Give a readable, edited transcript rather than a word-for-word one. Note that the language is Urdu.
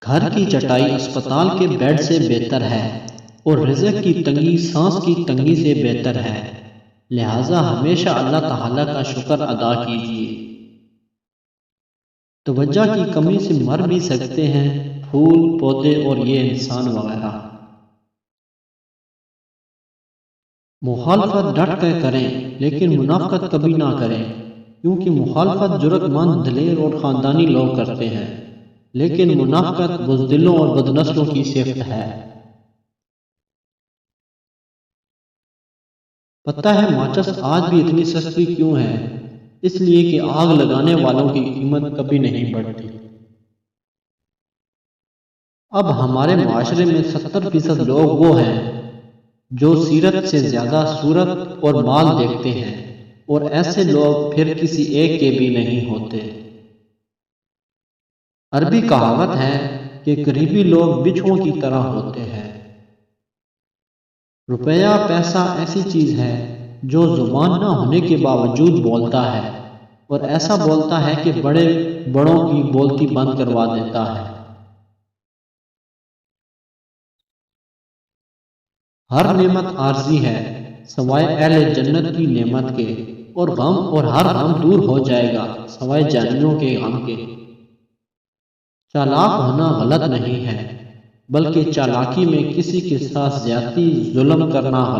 گھر کی چٹائی اسپتال کے بیڈ سے بہتر ہے اور رزق کی تنگی سانس کی تنگی سے بہتر ہے، لہٰذا ہمیشہ اللہ تعالیٰ کا شکر ادا کیجیے۔ توجہ کی کمی سے مر بھی سکتے ہیں پھول پودے اور یہ انسان وغیرہ۔ مخالفت ڈٹ کر کریں لیکن منافقت کبھی نہ کریں، کیونکہ مخالفت جرأت مند، دلیر اور خاندانی لوگ کرتے ہیں، لیکن منافقت بزدلوں اور بدنسلوں کی صفت ہے۔ پتہ ہے ماچس آج بھی اتنی سستی کیوں ہے؟ اس لیے کہ آگ لگانے والوں کی قیمت کبھی نہیں بڑھتی۔ اب ہمارے معاشرے میں 70% لوگ وہ ہیں جو سیرت سے زیادہ صورت اور مال دیکھتے ہیں، اور ایسے لوگ پھر کسی ایک کے بھی نہیں ہوتے۔ عربی کہاوت ہے کہ قریبی لوگ بچھوؤں کی طرح ہوتے ہیں۔ روپیہ پیسہ ایسی چیز ہے جو زبان نہ ہونے کے باوجود بولتا ہے، اور ایسا بولتا ہے کہ بڑوں کی بولتی بند کروا دیتا ہے۔ ہر نعمت عارضی ہے سوائے اہل جنت کی نعمت کے، اور غم اور ہر غم دور ہو جائے گا سوائے جانیوں کے غم کے۔ چالاک ہونا غلط نہیں ہے، بلکہ چالاکی میں کسی کے ساتھ زیادتی ظلم کرنا غلط